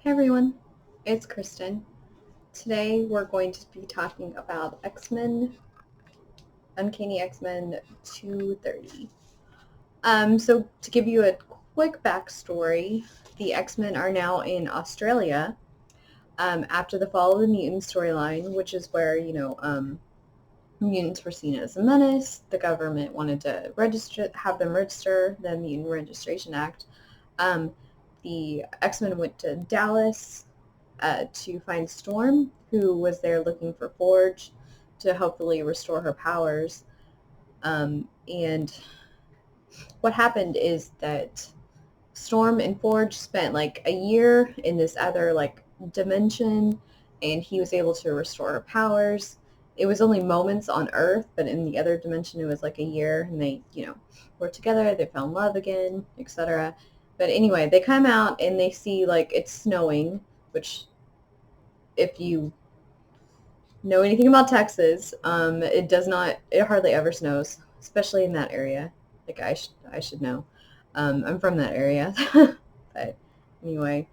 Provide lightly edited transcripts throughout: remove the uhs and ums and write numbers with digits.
Hey everyone, it's Kristen. Today we're going to be talking about X-Men, Uncanny X-Men 230. So to give you a quick backstory, the X-Men are now in Australia after the fall of the mutant storyline, which is where, mutants were seen as a menace. The government wanted to have them register the Mutant Registration Act. Um, the X-Men went to Dallas to find Storm, who was there looking for Forge to hopefully restore her powers. And what happened is that Storm and Forge spent like a year in this other like dimension, and he was able to restore her powers. It was only moments on Earth, but in the other dimension it was like a year, and they, were together, they fell in love again, etc. But anyway, they come out and they see like it's snowing, which if you know anything about Texas, it hardly ever snows, especially in that area. Like I should know. I'm from that area, but anyway.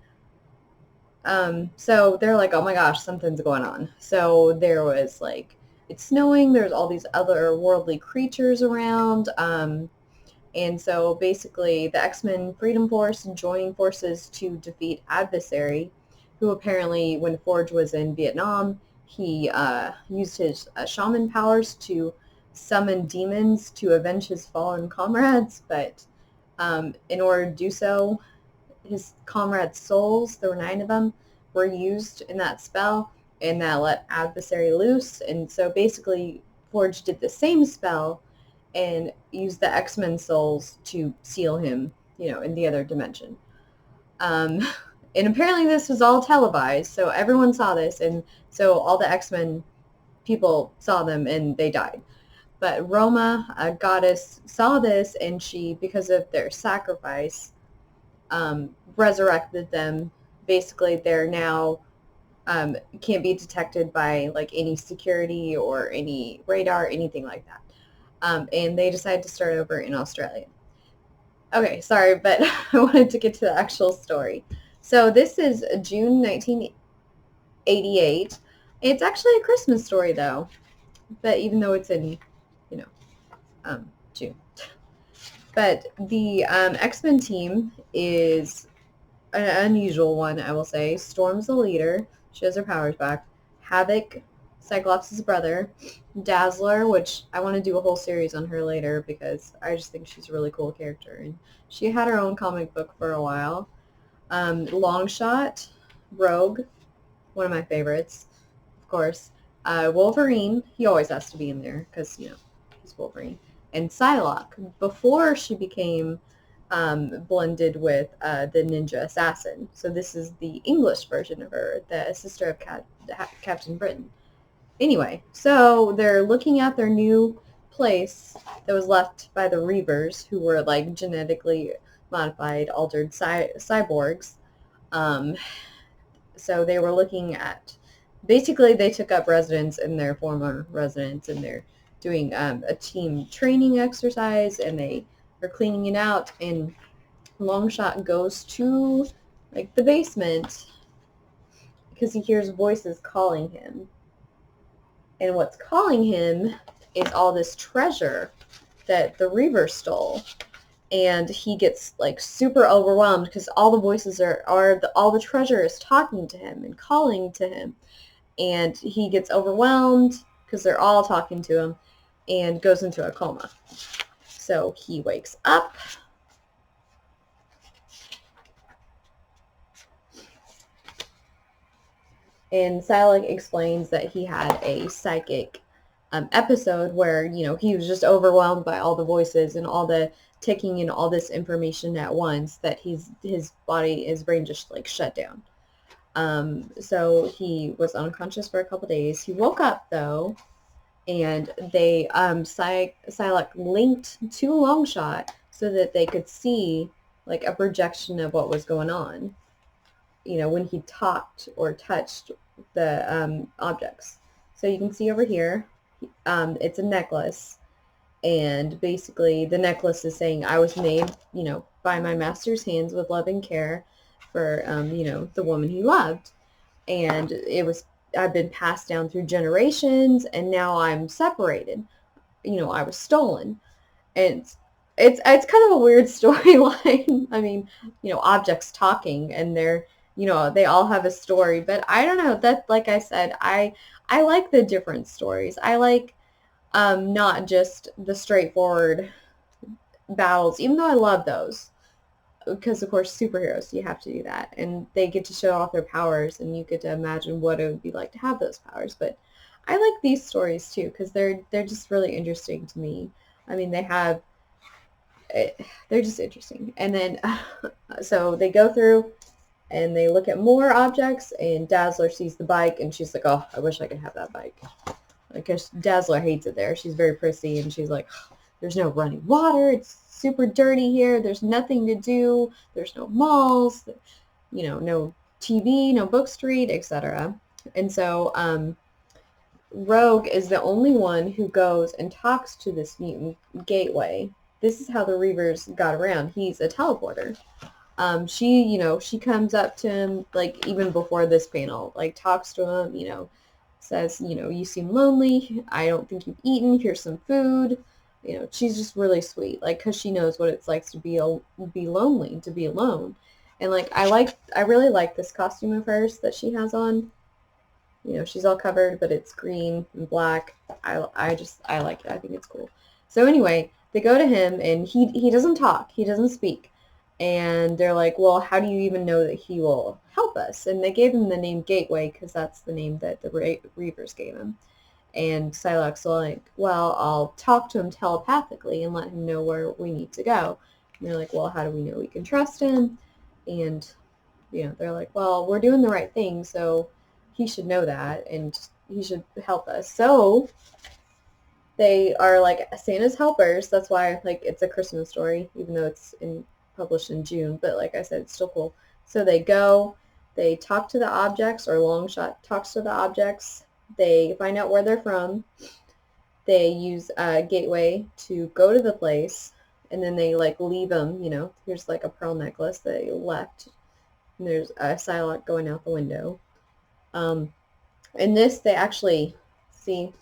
So they're like, oh my gosh, something's going on. So there was like, it's snowing. There's all these other worldly creatures around. And so basically, the X-Men Freedom Force joining forces to defeat Adversary, who apparently, when Forge was in Vietnam, he used his shaman powers to summon demons to avenge his fallen comrades. But in order to do so, his comrades' souls, there were 9 of them, were used in that spell, and that let Adversary loose. And so basically, Forge did the same spell and used the X-Men souls to seal him, in the other dimension. Um, and apparently this was all televised, so everyone saw this, and so all the X-Men people saw them, and they died. But Roma, a goddess, saw this, and she, because of their sacrifice, resurrected them. Basically, they're now can't be detected by like any security or any radar, anything like that. And they decided to start over in Australia. Okay, sorry, but I wanted to get to the actual story. So this is June 1988. It's actually a Christmas story, though, but even though it's in, you know, June. But the X-Men team is an unusual one, I will say. Storm's the leader. She has her powers back. Havoc, Cyclops' brother. Dazzler, which I want to do a whole series on her later because I just think she's a really cool character. And she had her own comic book for a while. Longshot, Rogue, one of my favorites, of course. Wolverine, he always has to be in there because, he's Wolverine. And Psylocke, before she became blended with the Ninja Assassin. So this is the English version of her, the sister of Captain Britain. Anyway, so they're looking at their new place that was left by the Reavers, who were like genetically modified, altered cyborgs. Um, so they were looking at, basically they took up residence in their former residence, and they're doing a team training exercise, and they are cleaning it out, and Longshot goes to like the basement because he hears voices calling him. And what's calling him is all this treasure that the Reaver stole. And he gets like super overwhelmed because all the voices all the treasure is talking to him and calling to him. And he gets overwhelmed because they're all talking to him and goes into a coma. So he wakes up. And Psylocke explains that he had a psychic episode where, he was just overwhelmed by all the voices and all the taking in all this information at once that his brain just like shut down. So he was unconscious for a couple days. He woke up though, and they Psylocke linked to Longshot so that they could see like a projection of what was going on. When he talked or touched the objects. So you can see over here, it's a necklace, and basically the necklace is saying, I was made, by my master's hands with love and care for, you know, the woman he loved. And I've been passed down through generations, and now I'm separated. You know, I was stolen. And it's kind of a weird storyline. I mean, you know, objects talking, and they're, you know, they all have a story. But I don't know, that, like I said, I like the different stories. I like not just the straightforward battles, even though I love those. Because, of course, superheroes, you have to do that. And they get to show off their powers, and you get to imagine what it would be like to have those powers. But I like these stories, too, because they're just really interesting to me. I mean, they're just interesting. And then, so they go through, and they look at more objects, and Dazzler sees the bike, and she's like, oh, I wish I could have that bike. Because Dazzler hates it there. She's very prissy, and she's like, there's no running water. It's super dirty here. There's nothing to do. There's no malls, you know, no TV, no books to read, etc. And so Rogue is the only one who goes and talks to this mutant Gateway. This is how the Reavers got around. He's a teleporter. She comes up to him, like, even before this panel, like, talks to him, you know, says, you know, you seem lonely. I don't think you've eaten. Here's some food. You know, she's just really sweet, like, because she knows what it's like to be lonely, to be alone. And, like, I really like this costume of hers that she has on. You know, she's all covered, but it's green and black. I like it. I think it's cool. So anyway, they go to him, and he doesn't talk. He doesn't speak. And they're like, well, how do you even know that he will help us? And they gave him the name Gateway because that's the name that the Reavers gave him. And Psylocke's like, well, I'll talk to him telepathically and let him know where we need to go. And they're like, well, how do we know we can trust him? And, you know, they're like, well, we're doing the right thing, so he should know that, and he should help us. So they are like Santa's helpers. That's why, like, it's a Christmas story, even though it's published in June. But like I said, it's still cool. So they go, they talk to the objects, or Longshot talks to the objects. They find out where they're from. They use Gateway to go to the place, and then they, like, leave them, you know. Here's, like, a pearl necklace that they left. And there's a Psylocke going out the window. In this, they actually see,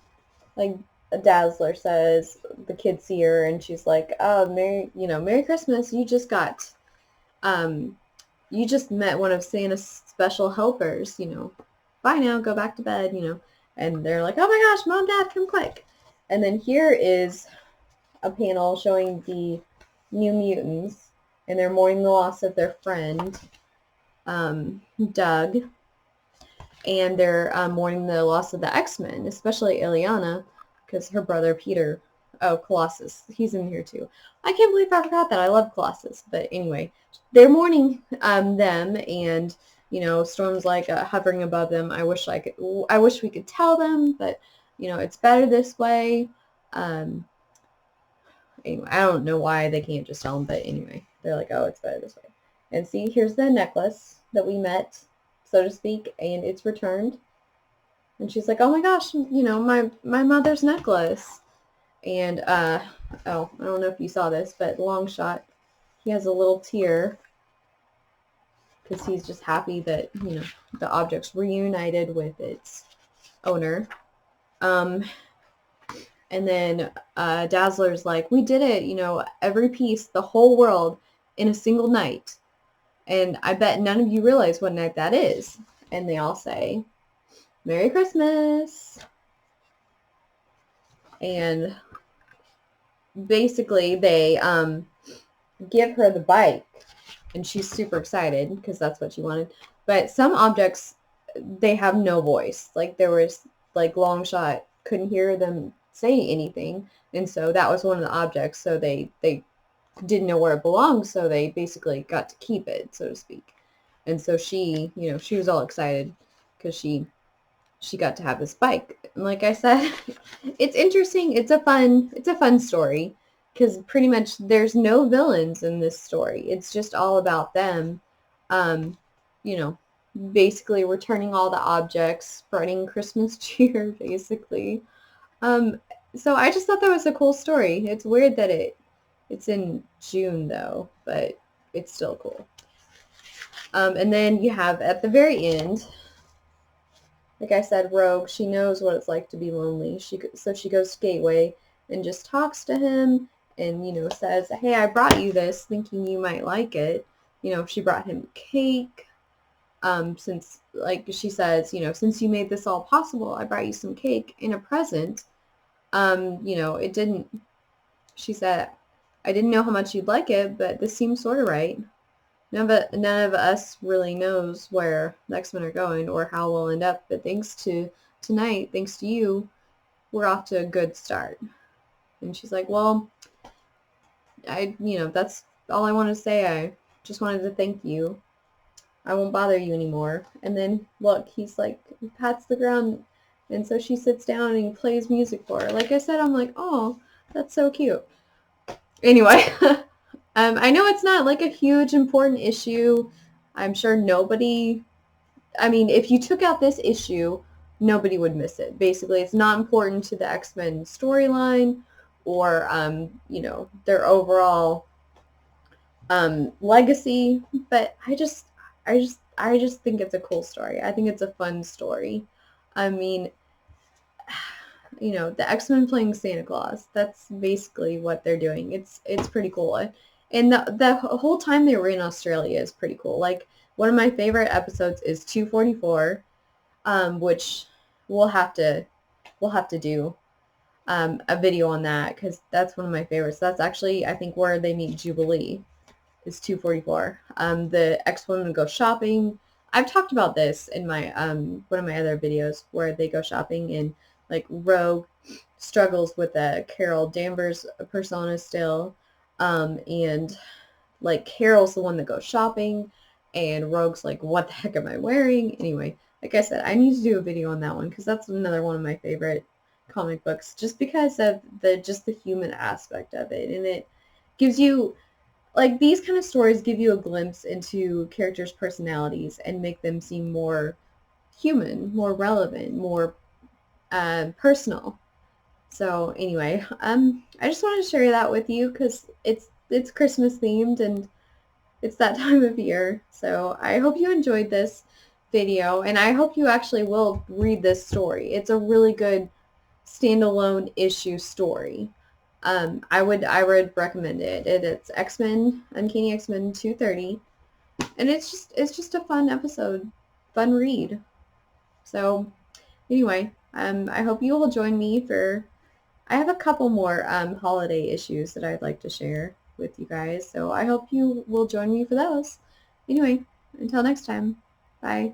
like, Dazzler says, the kids see her, and she's like, oh, Merry Christmas. You just met one of Santa's special helpers, you know. Bye now, go back to bed, you know. And they're like, oh my gosh, Mom, Dad, come quick. And then here is a panel showing the New Mutants, and they're mourning the loss of their friend, Doug. And they're mourning the loss of the X-Men, especially Ileana, because her brother Peter, Colossus, he's in here too. I can't believe I forgot that. I love Colossus. But anyway, they're mourning them, and, you know, Storm's like hovering above them. I wish we could tell them, but, you know, it's better this way. Anyway, I don't know why they can't just tell them, but anyway, they're like, oh, it's better this way. And see, here's the necklace that we met, so to speak, and it's returned. And she's like, oh my gosh, you know, my mother's necklace. And, I don't know if you saw this, but Longshot, he has a little tear because he's just happy that, you know, the object's reunited with its owner. And then Dazzler's like, we did it, you know, every piece, the whole world, in a single night. And I bet none of you realize what night that is. And they all say, Merry Christmas. And basically they give her the bike, and she's super excited because that's what she wanted. But some objects, they have no voice. Like, there was, like, Longshot couldn't hear them say anything, and so that was one of the objects. So they didn't know where it belonged, so they basically got to keep it, so to speak. And so she, you know, she was all excited because she got to have this bike. And like I said, it's interesting. It's a fun story, because pretty much there's no villains in this story. It's just all about them, you know, basically returning all the objects, spreading Christmas cheer, basically. So I just thought that was a cool story. It's weird that it's in June, though, but it's still cool. And then you have at the very end, like I said, Rogue, she knows what it's like to be lonely. So she goes to Gateway and just talks to him and, says, hey, I brought you this thinking you might like it. She brought him cake. Since, like she says, since you made this all possible, I brought you some cake in a present. It didn't, she said, I didn't know how much you'd like it, but this seems sort of right. None of us really knows where the X-Men are going or how we'll end up, but thanks to tonight, thanks to you, we're off to a good start. And she's like, well, that's all I want to say. I just wanted to thank you. I won't bother you anymore. And then, look, he's like, he pats the ground, and so she sits down and he plays music for her. Like I said, I'm like, oh, that's so cute. Anyway, I know it's not like a huge important issue. I'm sure if you took out this issue, nobody would miss it. Basically, it's not important to the X-Men storyline or, their overall legacy, but I just think it's a cool story. I think it's a fun story. I mean, the X-Men playing Santa Claus. That's basically what they're doing. It's pretty cool. And the whole time they were in Australia is pretty cool. Like, one of my favorite episodes is 244, which we'll have to do a video on that because that's one of my favorites. That's actually, I think, where they meet Jubilee is 244. The X-Women go shopping. I've talked about this in my one of my other videos where they go shopping and like Rogue struggles with a Carol Danvers persona still, and like Carol's the one that goes shopping, and Rogue's like, what the heck am I wearing? Anyway, like I said, I need to do a video on that one because that's another one of my favorite comic books, just because of the human aspect of it, and it gives you, like, these kind of stories give you a glimpse into characters' personalities and make them seem more human, more relevant, more personal. So anyway, I just wanted to share that with you because it's Christmas themed and it's that time of year. So I hope you enjoyed this video, and I hope you actually will read this story. It's a really good standalone issue story. I would recommend it. It's X-Men, Uncanny X-Men 230, and it's just a fun episode, fun read. So anyway, I hope you will join me for. I have a couple more holiday issues that I'd like to share with you guys, so I hope you will join me for those. Anyway, until next time, bye.